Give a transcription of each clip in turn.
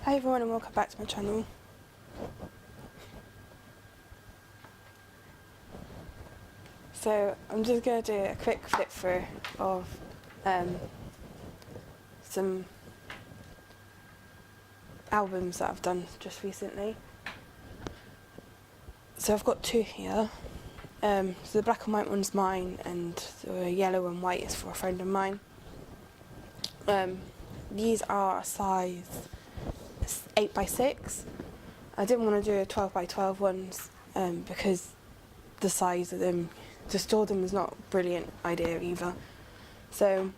Hi everyone and welcome back to my channel. So I'm just going to do a quick flip through of some albums that I've done just recently. So I've got two here. So the black and white one's mine and the yellow and white is for a friend of mine. These are a size 8x6. I didn't want to do a 12x12 ones because the size of them, to store them is not a brilliant idea either. So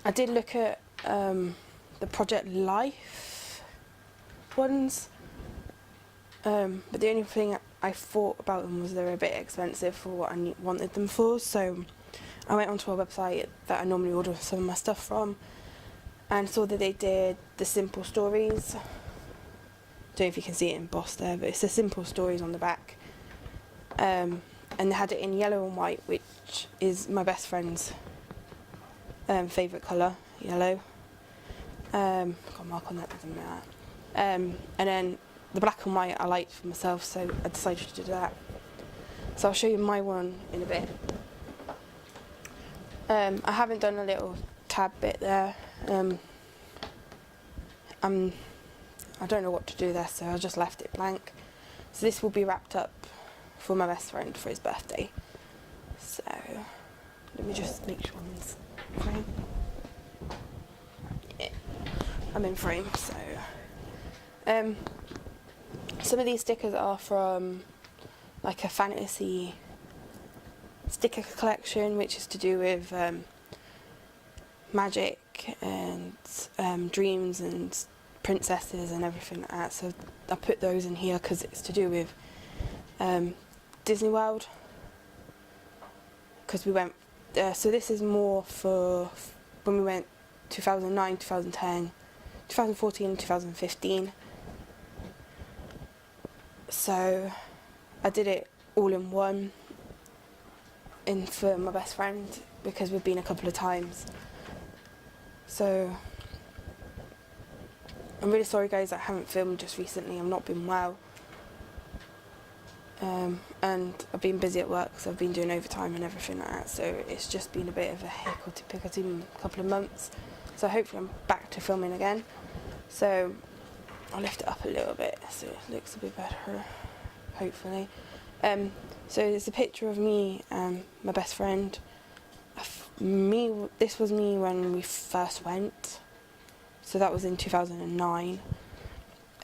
I did look at the Project Life ones, but the only thing I thought about them was they were a bit expensive for what I wanted them for. So I went onto a website that I normally order some of my stuff from and saw that they did the Simple Stories. Don't know if you can see it embossed there, but it's the Simple Stories on the back. And they had it in yellow and white, which is my best friend's favourite colour, yellow. Got a mark on that, doesn't matter. And then the black and white I liked for myself, so I decided to do that. So I'll show you my one in a bit. I haven't done a little tab bit there. I don't know what to do there, so I just left it blank. So this will be wrapped up for my best friend for his birthday. So let me just make sure I'm in frame. Yeah, I'm in frame. So some of these stickers are from like a fantasy sticker collection, which is to do with magic and dreams and princesses and everything like that. So I put those in here because it's to do with Disney World, because we went so this is more for when we went 2009, 2010, 2014, 2015. So I did it all in one for my best friend because we've been a couple of times. So I'm really sorry guys, I haven't filmed just recently. I've not been well, and I've been busy at work, so I've been doing overtime and everything like that, so it's just been a bit of a hiccup-pickup couple of months. So hopefully I'm back to filming again. So I'll lift it up a little bit so it looks a bit better, hopefully. So there's a picture of me and my best friend. This was me when we first went, so that was in 2009,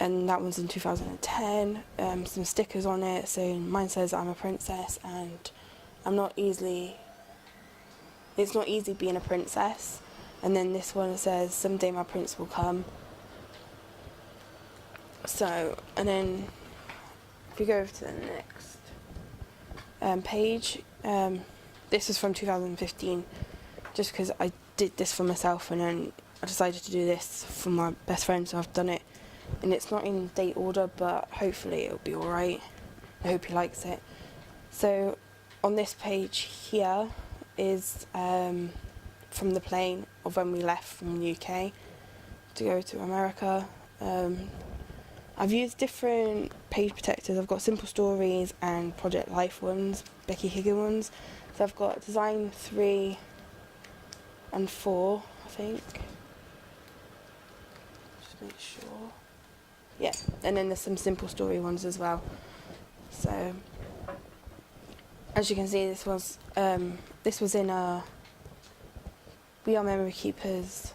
and that one's in 2010. Some stickers on it, so mine says I'm a princess and it's not easy being a princess. And then this one says someday my prince will come. So, and then if we go over to the next page, this is from 2015, just because I did this for myself and then I decided to do this for my best friend, so I've done it, and it's not in date order, but hopefully it'll be alright. I hope he likes it. So on this page here is from the plane of when we left from the UK to go to America. I've used different page protectors. I've got Simple Stories and Project Life ones, Becky Higgin ones. So I've got Design 3 and 4, I think. Just make sure. Yeah, and then there's some Simple Story ones as well. So as you can see, this was in a We Are Memory Keepers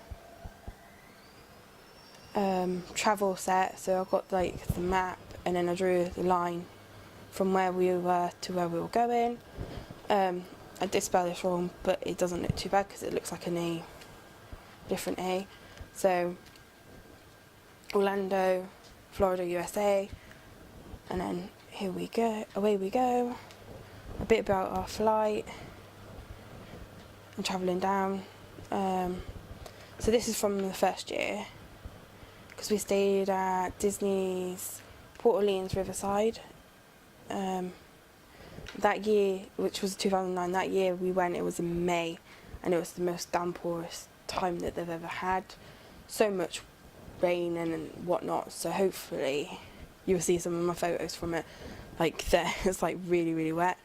travel set. So I've got like the map, and then I drew the line from where we were to where we were going. I did spell this wrong, but it doesn't look too bad because it looks like an A, different A. So Orlando, Florida, USA, and then here we go, away we go. A bit about our flight and travelling down. So this is from the first year, because we stayed at Disney's Port Orleans Riverside. That year, which was 2009, that year we went, it was in May, and it was the most downpourest time that they've ever had. So much rain and whatnot, so hopefully you'll see some of my photos from it. Like there, it's like really, really wet.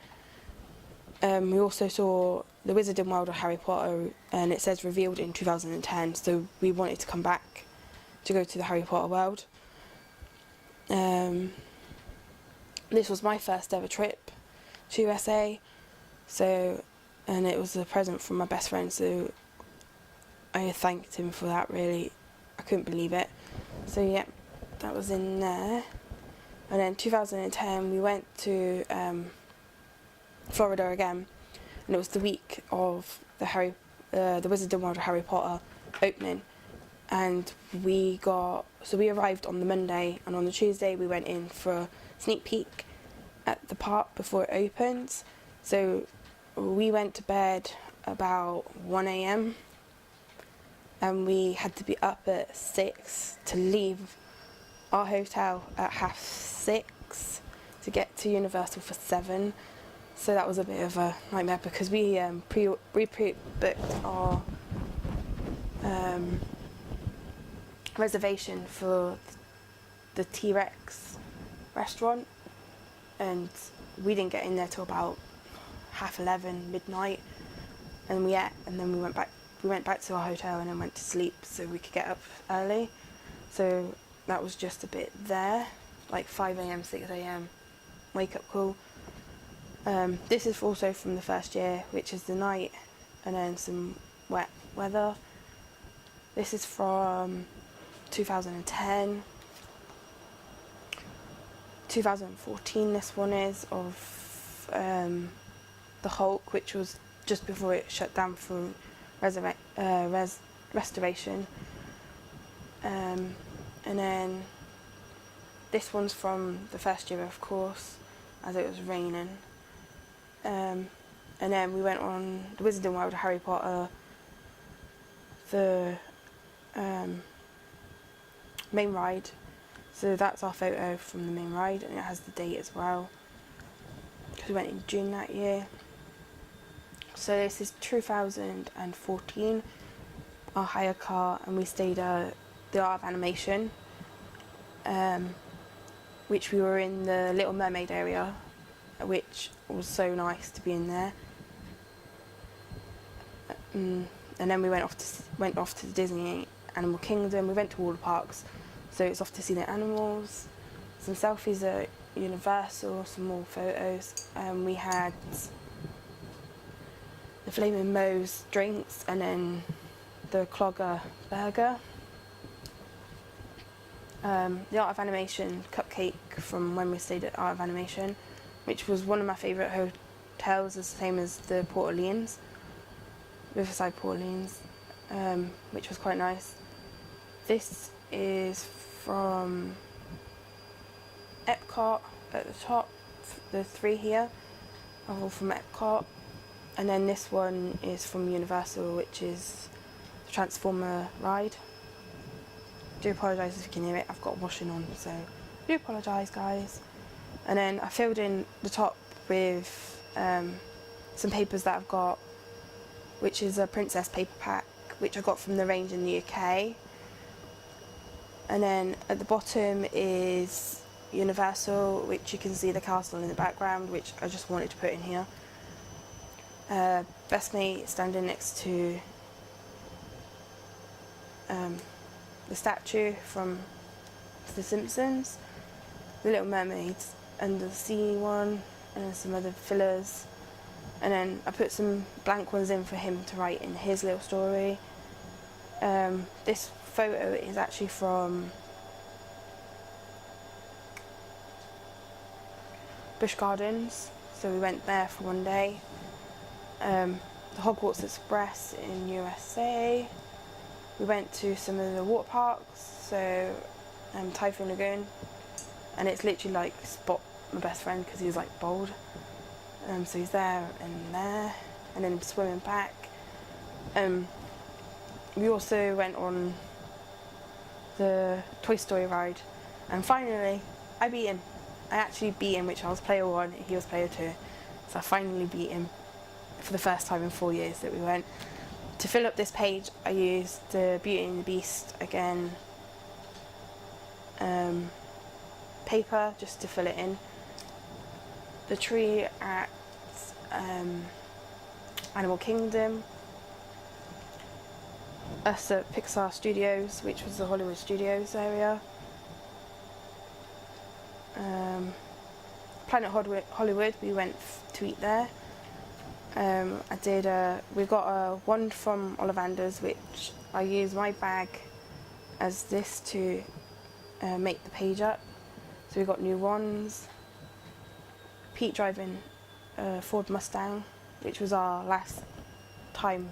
We also saw the Wizarding World of Harry Potter, and it says revealed in 2010, so we wanted to come back to go to the Harry Potter world. This was my first ever trip to USA, and it was a present from my best friend, so I thanked him for that, really. I couldn't believe it. So yeah, that was in there. And then 2010 we went to Florida again, and it was the week of the Wizarding World of Harry Potter opening, and we arrived on the Monday, and on the Tuesday we went in for a sneak peek at the park before it opens. So we went to bed about 1 a.m. and we had to be up at 6 to leave our hotel at 6:30 to get to Universal for 7. So that was a bit of a nightmare because we pre-booked our reservation for the T-Rex restaurant, and we didn't get in there till about 11:30, midnight, and we ate, and then we went back to our hotel and then went to sleep so we could get up early. So that was just a bit there, like 5 a.m, 6 a.m, wake up call. This is also from the first year, which is the night and then some wet weather. This is from 2010. 2014 this one is, of the Hulk, which was just before it shut down for restoration. And then this one's from the first year, of course, as it was raining. And then we went on the Wizarding World of Harry Potter, the main ride. So that's our photo from the main ride, and it has the date as well, because we went in June that year. So this is 2014, our hire car, and we stayed at the Art of Animation, which we were in the Little Mermaid area, which was so nice to be in there. And then we went off to the Disney Animal Kingdom. We went to all the parks, so it's off to see the animals, some selfies at Universal, some more photos. We had the Flaming Moe's drinks, and then the Clogger burger. The Art of Animation cupcake from when we stayed at Art of Animation, which was one of my favourite hotels, the same as the Port Orleans, Riverside Port Orleans, which was quite nice. This is from Epcot at the top, the 3 here are all from Epcot, and then this one is from Universal, which is the Transformer ride. I do apologise if you can hear it, I've got washing on, so I do apologise, guys. And then I filled in the top with some papers that I've got, which is a Princess paper pack, which I got from the range in the UK. And then at the bottom is Universal, which you can see the castle in the background, which I just wanted to put in here. Best mate standing next to the statue from The Simpsons, the Little Mermaids, and the sea one, and then some other fillers. And then I put some blank ones in for him to write in his little story. This photo is actually from Busch Gardens, so we went there for one day. The Hogwarts Express in USA. We went to some of the water parks, so Typhoon Lagoon, and it's literally like Spot, my best friend, because he's like bald. So he's there, and then swimming back. We also went on the Toy Story ride, and finally I beat him. I actually beat him, which I was player 1, he was player 2. So I finally beat him for the first time in 4 years that we went. To fill up this page, I used the Beauty and the Beast again paper just to fill it in. The tree at Animal Kingdom, us at Pixar Studios, which was the Hollywood Studios area. Planet Hollywood, we went to eat there. We got a wand from Ollivanders, which I used my bag as this to make the page up. So we got new wands. Pete driving a Ford Mustang, which was our last time.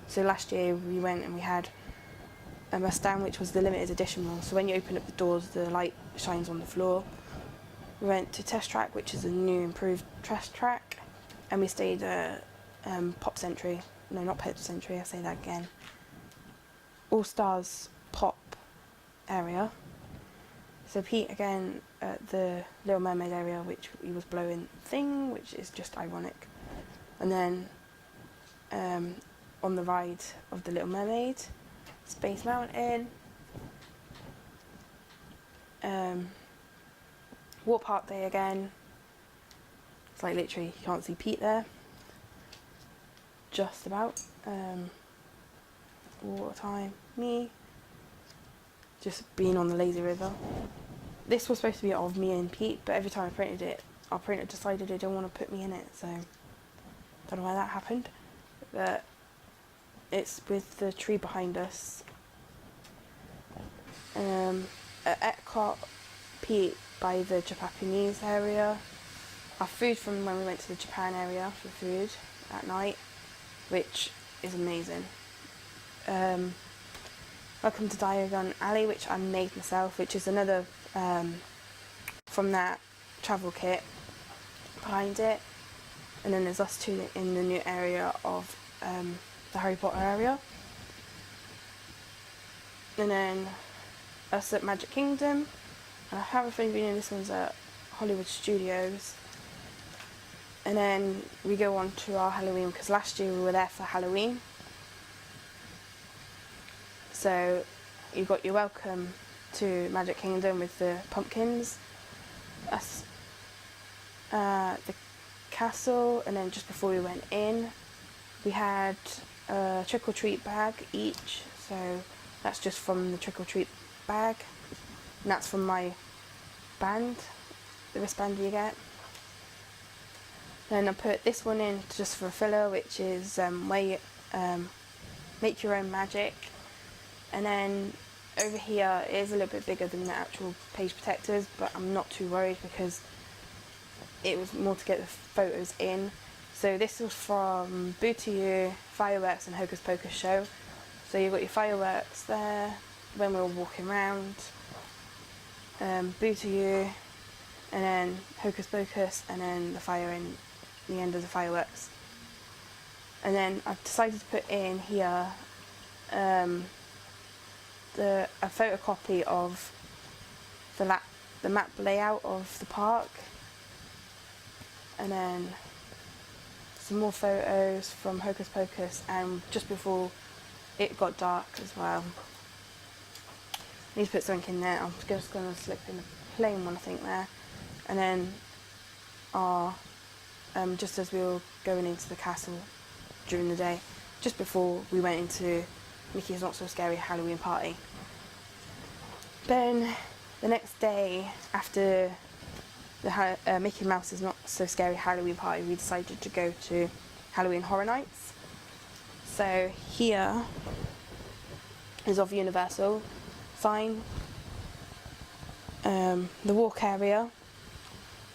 So last year we went and we had a Mustang, which was the limited edition one. So when you open up the doors, the light shines on the floor. We went to Test Track, which is a new improved Test Track, and we stayed at Pop Century. No, not Pop Century, I say that again. All Stars Pop area. So Pete again at the Little Mermaid area, which he was blowing thing, which is just ironic. And then on the ride of the Little Mermaid, Space Mountain, Water Park Day again. It's like literally you can't see Pete there. Just about. Water time, me. Just being on the lazy river. This was supposed to be of me and Pete, but every time I printed it, our printer decided it didn't want to put me in it, so don't know why that happened. But it's with the tree behind us. At Epcot, Pete by the Japanese area. Our food from when we went to the Japan area for food at night, which is amazing. Welcome to Diagon Alley, which I made myself, which is another from that travel kit behind it. And then there's us two in the new area of the Harry Potter area. And then us at Magic Kingdom. I have a feeling this one's at Hollywood Studios. And then we go on to our Halloween, because last year we were there for Halloween. So you got your welcome to Magic Kingdom with the pumpkins, us the castle, and then just before we went in, we had a trick or treat bag each. So that's just from the trick or treat bag, and that's from my band, the wristband you get. Then I put this one in just for a filler, which is where you make your own magic. And then over here it is a little bit bigger than the actual page protectors, but I'm not too worried because it was more to get the photos in. So this was from Boo to You, Fireworks and Hocus Pocus show. So you've got your fireworks there when we were walking around, Boo to You, and then Hocus Pocus, and then the fire in the end of the fireworks. And then I've decided to put in here a photocopy of the map layout of the park, and then some more photos from Hocus Pocus and just before it got dark as well. I need to put something in there. I'm just going to slip in a plain one, I think, there. And then just as we were going into the castle during the day, just before we went into Mickey's Not So Scary Halloween party. Then the next day, after the Mickey Mouse's Not So Scary Halloween party, we decided to go to Halloween Horror Nights. So here is of Universal sign, the walk area,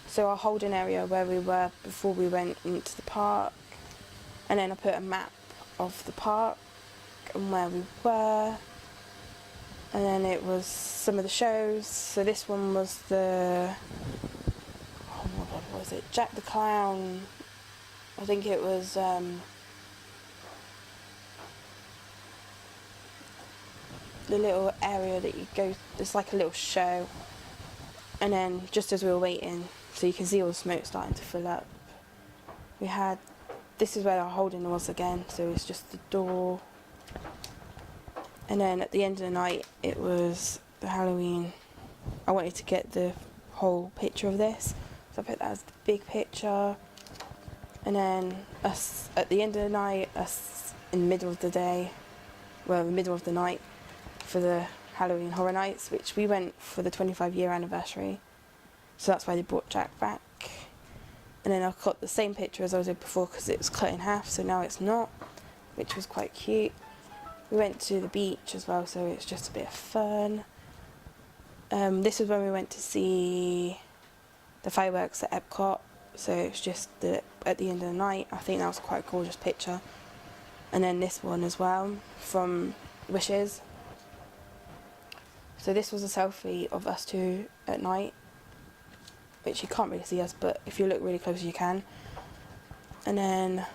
so our holding area where we were before we went into the park, and then I put a map of the park and where we were, and then it was some of the shows. So this one was what was it, Jack the Clown, I think it was the little area that you go, it's like a little show. And then just as we were waiting, so you can see all the smoke starting to fill up, we had, this is where our holding was again, so it's just the door. And then at the end of the night it was the Halloween I wanted to get the whole picture of this, so I put that as the big picture. And then us at the end of the night, us in the middle of the day, well, the middle of the night for the Halloween Horror Nights, which we went for the 25-year anniversary. So that's why they brought Jack back. And then I got the same picture as I did before because it was cut in half, so now it's not, which was quite cute. We went to the beach as well, so it's just a bit of fun. This was when we went to see the fireworks at Epcot, so it's just at the end of the night. I think that was quite a gorgeous picture. And then this one as well from Wishes. So this was a selfie of us two at night, which you can't really see us, but if you look really close you can. And then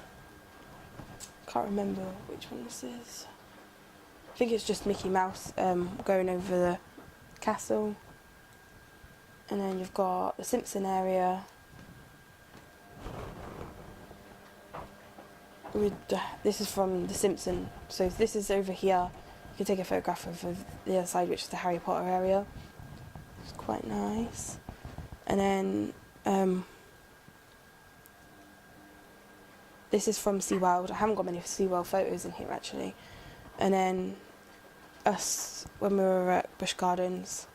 can't remember which one this is. I think it's just Mickey Mouse going over the castle. And then you've got the Simpson area. This is from the Simpson. So this is over here. You can take a photograph of the other side, which is the Harry Potter area. It's quite nice. And then this is from SeaWorld. I haven't got many SeaWorld photos in here actually. And then us when we were at Busch Gardens.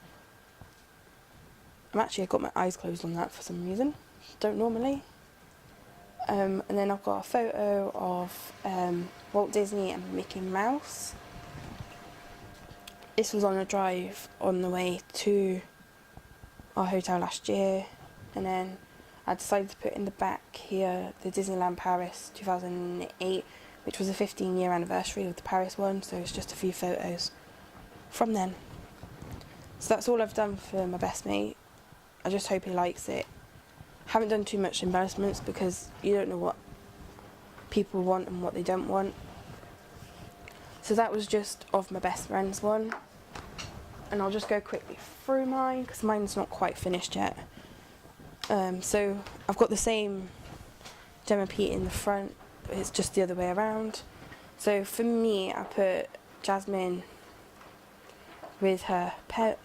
I've got my eyes closed on that for some reason. Don't normally. And then I've got a photo of Walt Disney and Mickey Mouse. This was on a drive on the way to our hotel last year, and then I decided to put in the back here the Disneyland Paris 2008, which was the 15-year anniversary of the Paris one, so it's just a few photos from then. So that's all I've done for my best mate. I just hope he likes it. Haven't done too much embellishments because you don't know what people want and what they don't want. So that was just of my best friend's one. And I'll just go quickly through mine because mine's not quite finished yet. So I've got the same Gemma Pete in the front, but it's just the other way around. So for me, I put Jasmine with her pet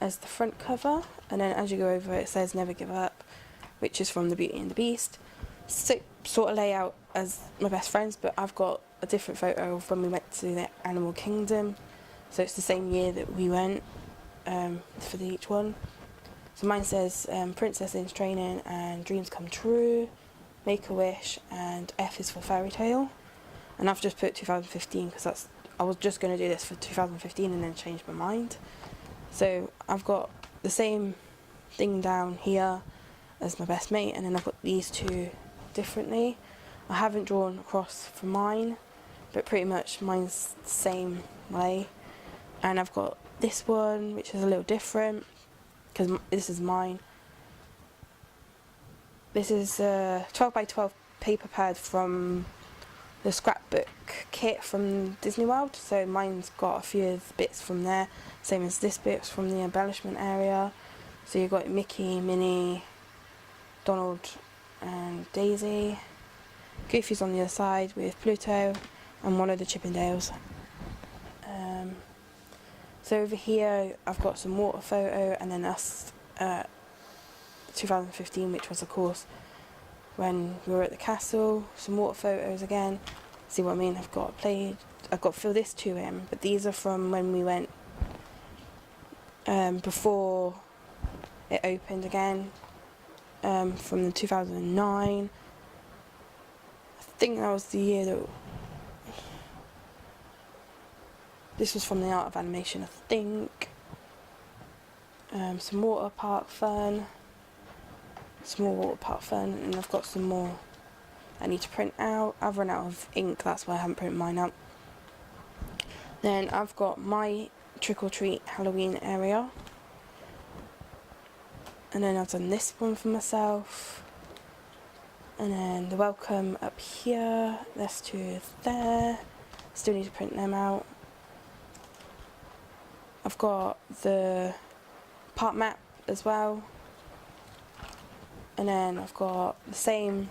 as the front cover, and then as you go over it says Never Give Up, which is from the Beauty and the Beast. So, sort of layout as my best friends, but I've got a different photo of when we went to the Animal Kingdom, so it's the same year that we went for each one. So mine says Princess in Training and Dreams Come True, Make a Wish, and F is for Fairy Tale. And I've just put 2015 because I was just going to do this for 2015 and then changed my mind. So I've got the same thing down here as my best mate, and then I've got these two differently. I haven't drawn across for mine, but pretty much mine's the same way. And I've got this one, which is a little different because this is mine. This is a 12 by 12 paper pad from the scrapbook kit from Disney World. So mine's got a few of the bits from there, same as this bit's from the embellishment area. So you've got Mickey, Minnie, Donald and Daisy. Goofy's on the other side with Pluto and one of the Chippendales. So over here I've got some water photo, and then us 2015, which was of course when we were at the castle. Some water photos again. See what I mean? I've got to fill this too in, but these are from when we went before it opened again, from the 2009. I think that was the year that this was from the Art of Animation, I think. Some water park fun, some more water park fun, and I've got some more I need to print out. I've run out of ink, that's why I haven't printed mine out. Then I've got my trick or treat Halloween area, and then I've done this one for myself, and then the welcome up here, there's two there, still need to print them out. I've got the park map as well, and then I've got the same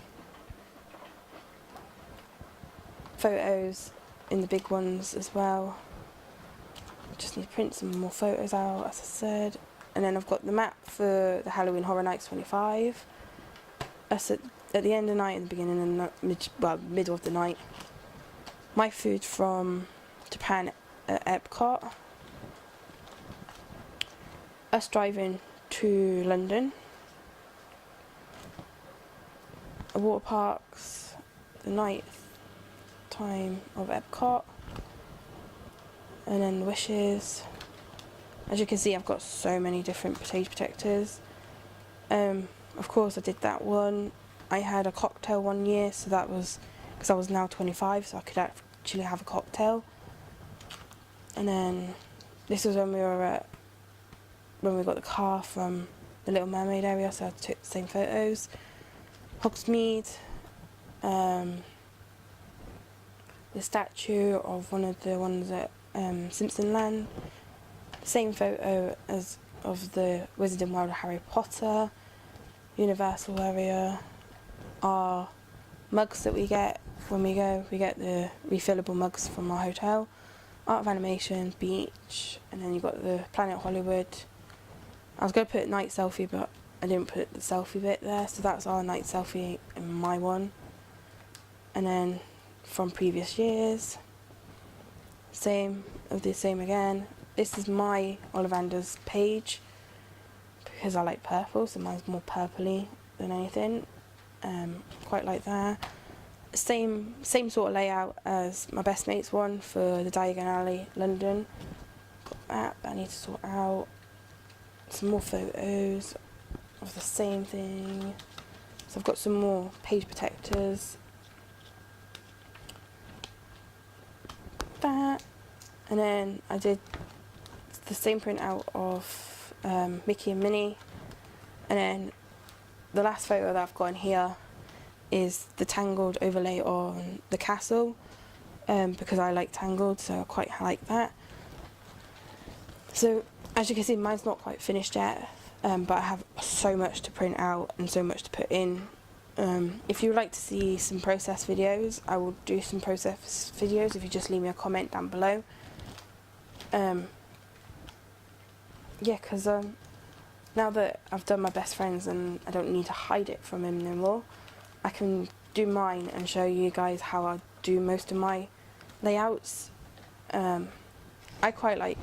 photos in the big ones as well. Just need to print some more photos out, as I said. And then I've got the map for the Halloween Horror Nights 25. That's at the end of the night and the beginning and middle of the night. My food from Japan at Epcot. Us driving to London. Water parks, the night time of Epcot, and then the wishes. As you can see, I've got so many different page protectors. Of course I did that one. I had a cocktail one year, so that was because I was now 25, so I could actually have a cocktail. And then this was when we got the car from the Little Mermaid area, so I took the same photos. Hogsmeade, the statue of one of the ones at Simpson Land, same photo as of the Wizarding World of Harry Potter, Universal area, our mugs that we get when we go, we get the refillable mugs from our hotel, Art of Animation, beach, and then you've got the Planet Hollywood. I was going to put night selfie, but I didn't put the selfie bit there, so that's our night selfie in my one. And then from previous years, same again. This is my Ollivander's page because I like purple, so mine's more purpley than anything. Quite like that. Same sort of layout as my best mate's one for the Diagon Alley, London. Got that I need to sort out. Some more photos of the same thing. So I've got some more page protectors. That, and then I did the same print out of Mickey and Minnie, and then the last photo that I've got in here is the Tangled overlay on the castle, because I like Tangled, so I quite like that. So as you can see, mine's not quite finished yet, but I have so much to print out and so much to put in. If you would like to see some process videos, I will do some process videos if you just leave me a comment down below. Yeah, because now that I've done my best friends and I don't need to hide it from him no more, I can do mine and show you guys how I do most of my layouts. I quite like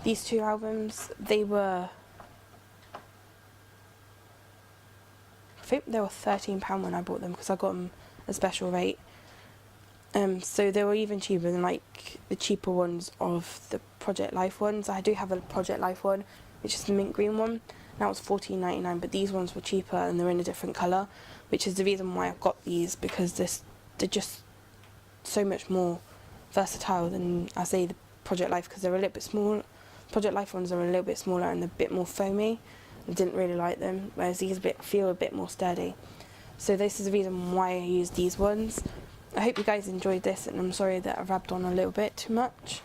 these two albums. They were, I think they were £13 when I bought them because I got them a special rate. So they were even cheaper than like the cheaper ones of the Project Life ones. I do have a Project Life one, which is the mint green one. Now it's $14.99, but these ones were cheaper and they're in a different colour, which is the reason why I've got these, because they're just so much more versatile than, I say, the Project Life, because they're a little bit small. Project Life ones are a little bit smaller and they're a bit more foamy. I didn't really like them, whereas these feel a bit more sturdy. So this is the reason why I use these ones. I hope you guys enjoyed this, and I'm sorry that I rabbed on a little bit too much.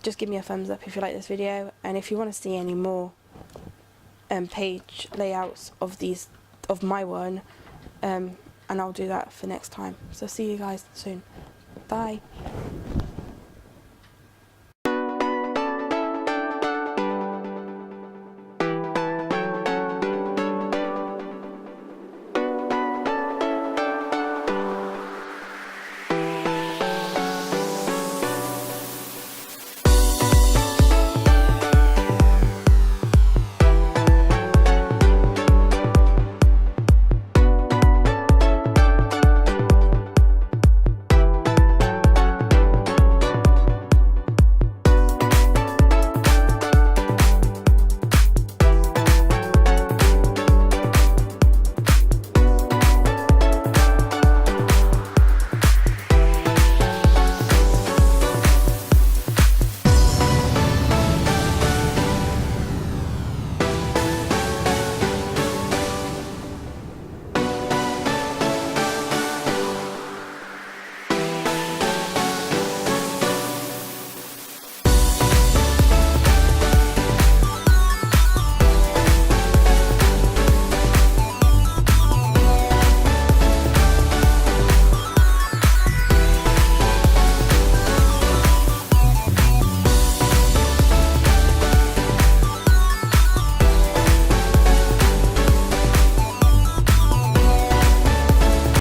Just give me a thumbs up if you like this video, and if you want to see any more page layouts of my one, and I'll do that for next time. So see you guys soon. Bye.